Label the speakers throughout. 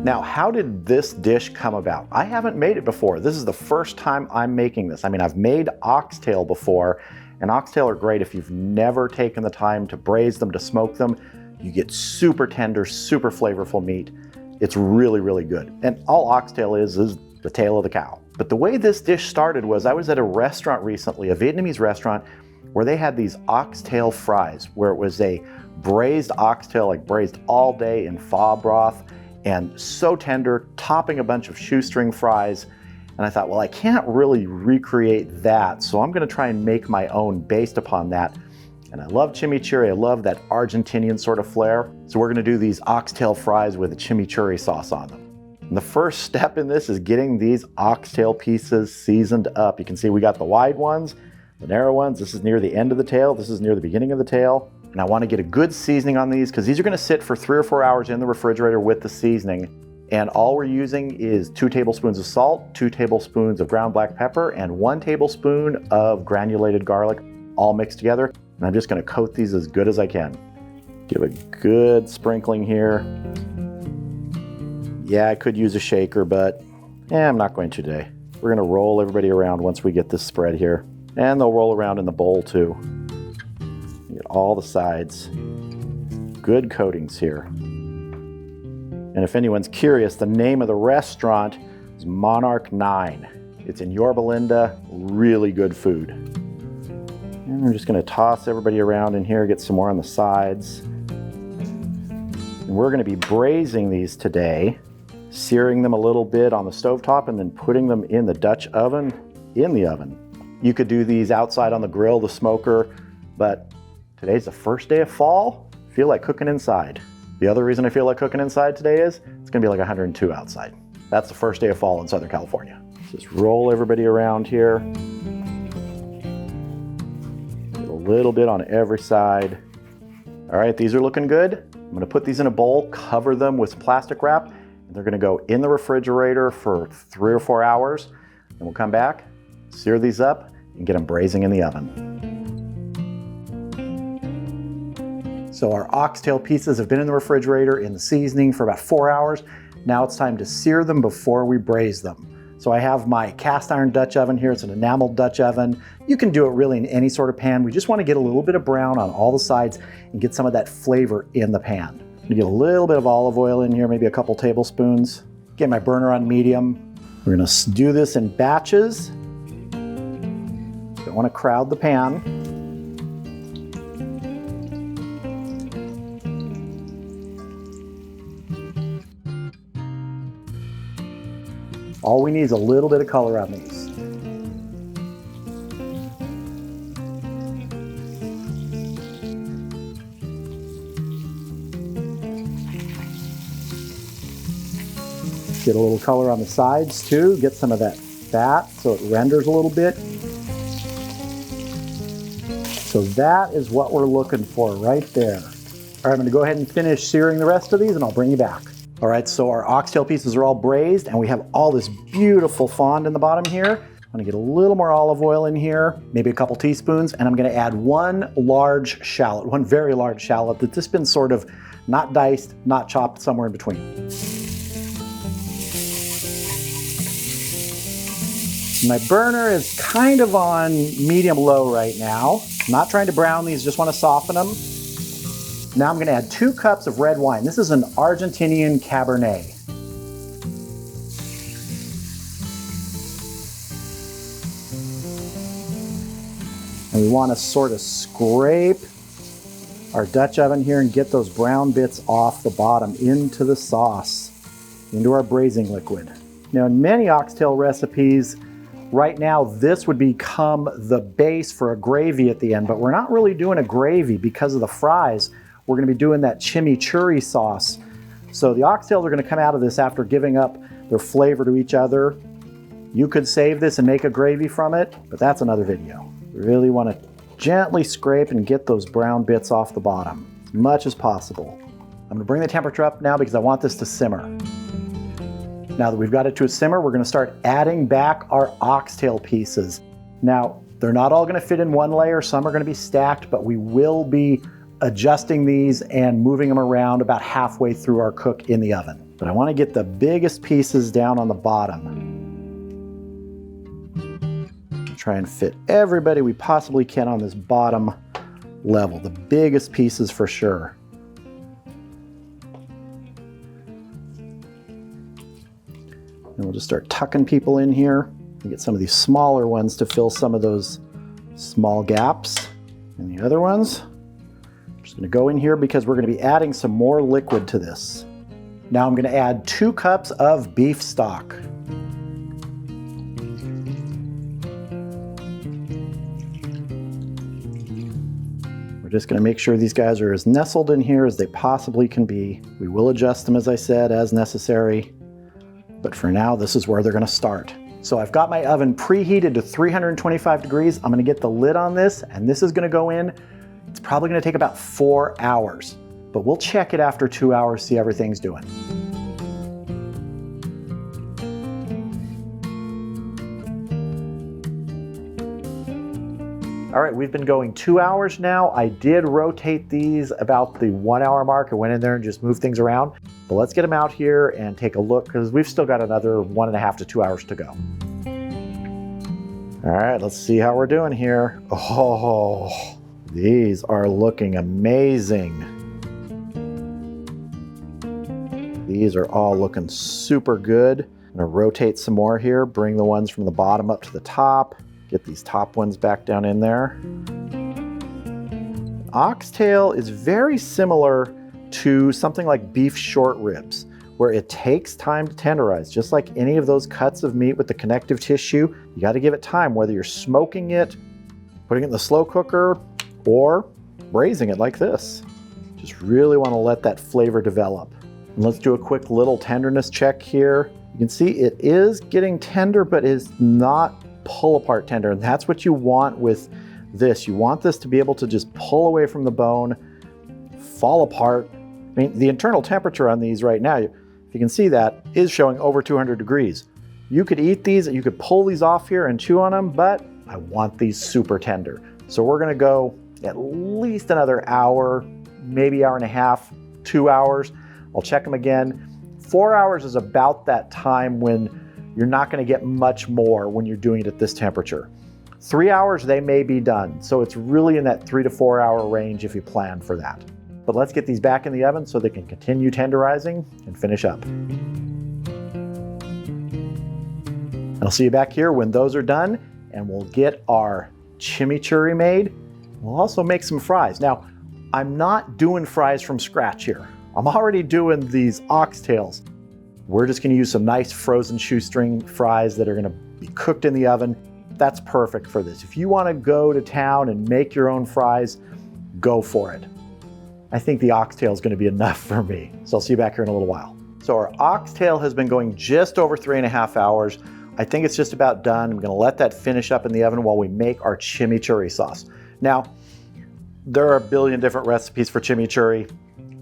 Speaker 1: Now, how did this dish come about? I haven't made it before. This is the first time I'm making this. I mean, I've made oxtail before, and oxtail are great if you've never taken the time to braise them, to smoke them. You get super tender, super flavorful meat. It's really, really good. And all oxtail is the tail of the cow. But the way this dish started was I was at a restaurant recently, a Vietnamese restaurant, where they had these oxtail fries, where it was a braised oxtail, like braised all day in pho broth, and so tender, topping a bunch of shoestring fries. And I thought, well, I can't really recreate that, so I'm gonna try and make my own based upon that. And I love chimichurri, I love that Argentinian sort of flair. So we're gonna do these oxtail fries with a chimichurri sauce on them. And the first step in this is getting these oxtail pieces seasoned up. You can see we got the wide ones, the narrow ones. This is near the end of the tail, this is near the beginning of the tail. And I want to get a good seasoning on these because these are going to sit for 3 or 4 hours in the refrigerator with the seasoning. And all we're using is 2 tablespoons of salt, 2 tablespoons of ground black pepper, and 1 tablespoon of granulated garlic, all mixed together. And I'm just going to coat these as good as I can. Give a good sprinkling here. Yeah, I could use a shaker, but I'm not going to today. We're going to roll everybody around once we get this spread here. And they'll roll around in the bowl too. Get all the sides. Good coatings here. And if anyone's curious, the name of the restaurant is Monarch 9. It's in Yorba Linda, really good food. And we're just gonna toss everybody around in here, get some more on the sides. And we're gonna be braising these today, searing them a little bit on the stovetop and then putting them in the Dutch oven, in the oven. You could do these outside on the grill, the smoker, but today's the first day of fall. I feel like cooking inside. The other reason I feel like cooking inside today is it's gonna be like 102 outside. That's the first day of fall in Southern California. Just roll everybody around here. Get a little bit on every side. All right, these are looking good. I'm gonna put these in a bowl, cover them with some plastic wrap, and they're gonna go in the refrigerator for 3 or 4 hours. And we'll come back, sear these up, and get them braising in the oven. So our oxtail pieces have been in the refrigerator in the seasoning for about 4 hours. Now it's time to sear them before we braise them. So I have my cast iron Dutch oven here. It's an enameled Dutch oven. You can do it really in any sort of pan. We just want to get a little bit of brown on all the sides and get some of that flavor in the pan. I'm gonna get a little bit of olive oil in here, maybe a couple tablespoons. Get my burner on medium. We're gonna do this in batches. Don't want to crowd the pan. All we need is a little bit of color on these. Get a little color on the sides too. Get some of that fat so it renders a little bit. So that is what we're looking for right there. All right, I'm gonna go ahead and finish searing the rest of these and I'll bring you back. All right, so our oxtail pieces are all braised and we have all this beautiful fond in the bottom here. I'm gonna get a little more olive oil in here, maybe a couple teaspoons, and I'm gonna add 1 large shallot, 1 very large shallot that's just been sort of not diced, not chopped, somewhere in between. My burner is kind of on medium-low right now. I'm not trying to brown these, just wanna soften them. Now I'm gonna add 2 cups of red wine. This is an Argentinian Cabernet. And we wanna sort of scrape our Dutch oven here and get those brown bits off the bottom into the sauce, into our braising liquid. Now in many oxtail recipes, right now this would become the base for a gravy at the end, but we're not really doing a gravy because of the fries. We're gonna be doing that chimichurri sauce. So the oxtails are gonna come out of this after giving up their flavor to each other. You could save this and make a gravy from it, but that's another video. You really wanna gently scrape and get those brown bits off the bottom, as much as possible. I'm gonna bring the temperature up now because I want this to simmer. Now that we've got it to a simmer, we're gonna start adding back our oxtail pieces. Now, they're not all gonna fit in one layer, some are gonna be stacked, but we will be adjusting these and moving them around about halfway through our cook in the oven. But I want to get the biggest pieces down on the bottom. Try and fit everybody we possibly can on this bottom level, the biggest pieces for sure. And we'll just start tucking people in here and get some of these smaller ones to fill some of those small gaps. And the other ones, I'm just going to go in here because we're going to be adding some more liquid to this. Now I'm going to add 2 cups of beef stock. We're just going to make sure these guys are as nestled in here as they possibly can be. We will adjust them, as I said, as necessary. But for now, this is where they're going to start. So I've got my oven preheated to 325 degrees. I'm going to get the lid on this, and this is going to go in. It's probably going to take about 4 hours, but we'll check it after 2 hours, see how everything's doing. All right, we've been going 2 hours now. I did rotate these about the 1 hour mark. I went in there and just moved things around. But let's get them out here and take a look because we've still got another 1.5 to 2 hours to go. All right, let's see how we're doing here. Oh, these are looking amazing. These are all looking super good. I'm gonna rotate some more here, bring the ones from the bottom up to the top. Get these top ones back down in there. Oxtail is very similar to something like beef short ribs, where it takes time to tenderize. Just like any of those cuts of meat with the connective tissue, you got to give it time, whether you're smoking it, putting it in the slow cooker, or braising it like this. Just really want to let that flavor develop. And let's do a quick little tenderness check here. You can see it is getting tender, but is not pull apart tender, and that's what you want with this. You want this to be able to just pull away from the bone, fall apart. I mean, the internal temperature on these right now, if you can see that, is showing over 200 degrees. You could eat these, you could pull these off here and chew on them, but I want these super tender. So we're gonna go at least another hour, maybe hour and a half, 2 hours. I'll check them again. 4 hours is about that time when you're not gonna get much more when you're doing it at this temperature. 3 hours, they may be done. So it's really in that 3 to 4 hour range if you plan for that. But let's get these back in the oven so they can continue tenderizing and finish up. I'll see you back here when those are done, and we'll get our chimichurri made. We'll also make some fries. Now, I'm not doing fries from scratch here. I'm already doing these oxtails. We're just gonna use some nice frozen shoestring fries that are gonna be cooked in the oven. That's perfect for this. If you wanna go to town and make your own fries, go for it. I think the oxtail is gonna be enough for me. So I'll see you back here in a little while. So our oxtail has been going just over 3.5 hours. I think it's just about done. I'm gonna let that finish up in the oven while we make our chimichurri sauce. Now, there are a billion different recipes for chimichurri.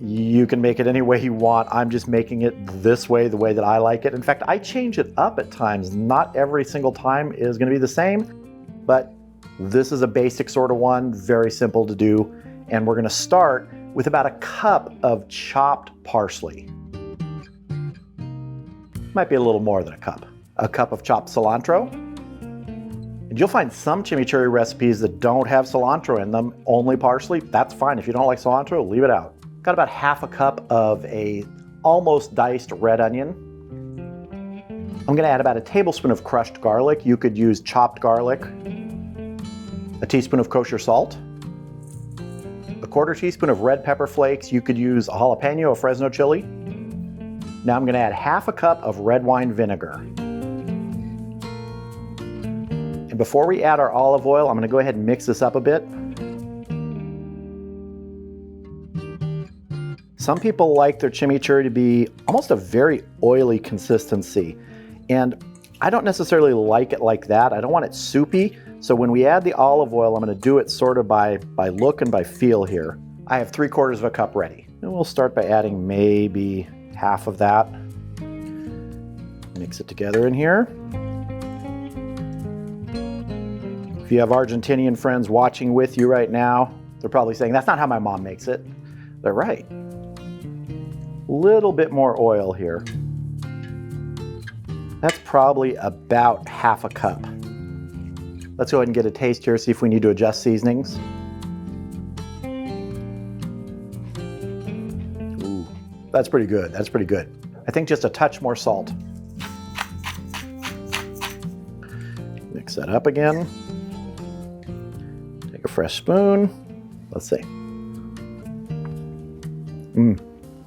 Speaker 1: You can make it any way you want. I'm just making it this way, the way that I like it. In fact, I change it up at times. Not every single time is gonna be the same, but this is a basic sort of one, very simple to do. And we're gonna start with about a cup of chopped parsley. Might be a little more than a cup. A cup of chopped cilantro. And you'll find some chimichurri recipes that don't have cilantro in them, only parsley. That's fine. If you don't like cilantro, leave it out. Got about half a cup of a almost diced red onion. I'm gonna add about a tablespoon of crushed garlic. You could use chopped garlic. A teaspoon of kosher salt. A 1/4 teaspoon of red pepper flakes. You could use a jalapeno, a Fresno chili. Now I'm gonna add half a cup of red wine vinegar. And before we add our olive oil, I'm gonna go ahead and mix this up a bit. Some people like their chimichurri to be almost a very oily consistency. And I don't necessarily like it like that. I don't want it soupy. So when we add the olive oil, I'm gonna do it sort of by look and by feel here. I have 3/4 of a cup ready. And we'll start by adding maybe half of that. Mix it together in here. If you have Argentinian friends watching with you right now, they're probably saying, that's not how my mom makes it. They're right. Little bit more oil here. That's probably about half a cup. Let's go ahead and get a taste here, see if we need to adjust seasonings. Ooh, that's pretty good, that's pretty good. I think just a touch more salt. Mix that up again. Take a fresh spoon. Let's see.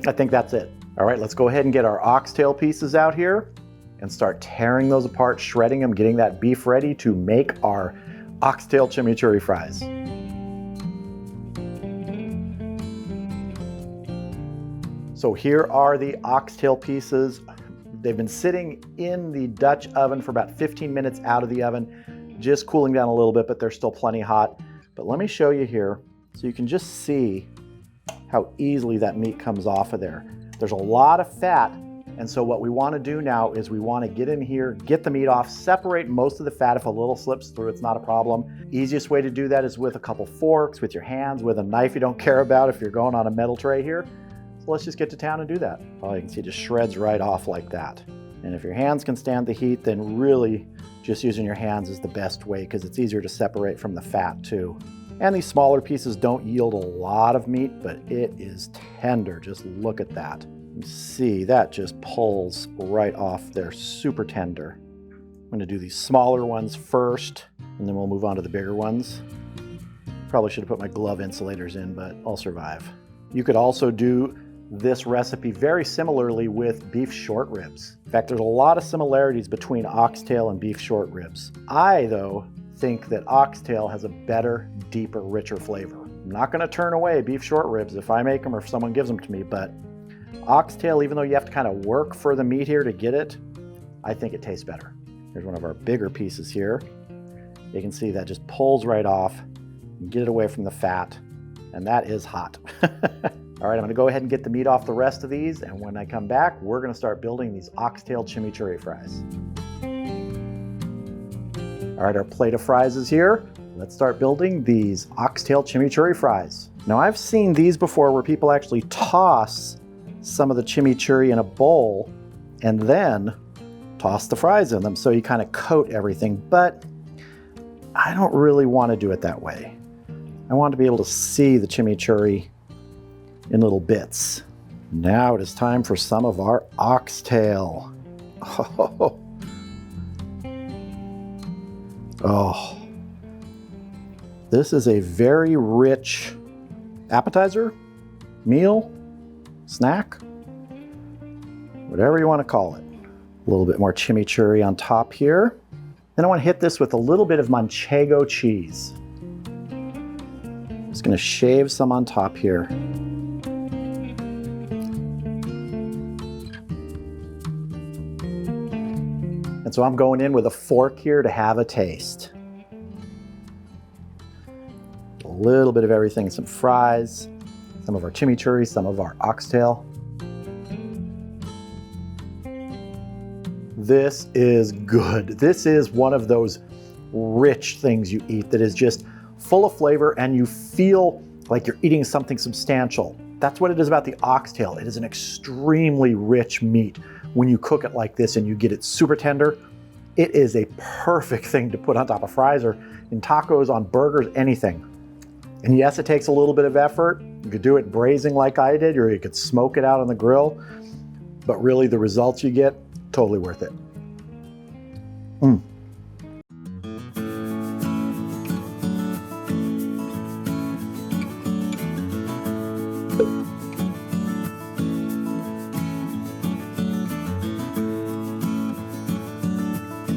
Speaker 1: I think that's it. All right, let's go ahead and get our oxtail pieces out here and start tearing those apart, shredding them, getting that beef ready to make our oxtail chimichurri fries. So here are the oxtail pieces. They've been sitting in the Dutch oven for about 15 minutes out of the oven, just cooling down a little bit, but they're still plenty hot. But let me show you here so you can just see how easily that meat comes off of there. There's a lot of fat, and so what we want to do now is we want to get in here, get the meat off, separate most of the fat. If a little slips through, it's not a problem. Easiest way to do that is with a couple forks, with your hands, with a knife you don't care about if you're going on a metal tray here. So let's just get to town and do that. Oh, you can see it just shreds right off like that. And if your hands can stand the heat, then really just using your hands is the best way because it's easier to separate from the fat too. And these smaller pieces don't yield a lot of meat, but it is tender. Just look at that. You see, that just pulls right off. They're super tender. I'm gonna do these smaller ones first, and then we'll move on to the bigger ones. Probably should have put my glove insulators in, but I'll survive. You could also do this recipe very similarly with beef short ribs. In fact, there's a lot of similarities between oxtail and beef short ribs. I, though, think that oxtail has a better, deeper, richer flavor. I'm not gonna turn away beef short ribs if I make them or if someone gives them to me, but oxtail, even though you have to kind of work for the meat here to get it, I think it tastes better. Here's one of our bigger pieces here. You can see that just pulls right off, get it away from the fat, and that is hot. All right, I'm gonna go ahead and get the meat off the rest of these, and when I come back, we're gonna start building these oxtail chimichurri fries. All right, our plate of fries is here. Let's start building these oxtail chimichurri fries. Now, I've seen these before where people actually toss some of the chimichurri in a bowl and then toss the fries in them, so you kind of coat everything, but I don't really want to do it that way. I want to be able to see the chimichurri in little bits. Now it is time for some of our oxtail. Oh, this is a very rich appetizer, meal, snack, whatever you want to call it. A little bit more chimichurri on top here. Then I want to hit this with a little bit of manchego cheese. Just going to shave some on top here. And so I'm going in with a fork here to have a taste. A little bit of everything, some fries, some of our chimichurri, some of our oxtail. This is good. This is one of those rich things you eat that is just full of flavor and you feel like you're eating something substantial. That's what it is about the oxtail. It is an extremely rich meat. When you cook it like this and you get it super tender, it is a perfect thing to put on top of fries or in tacos, on burgers, anything. And yes, it takes a little bit of effort. You could do it braising like I did, or you could smoke it out on the grill, but really the results you get, totally worth it.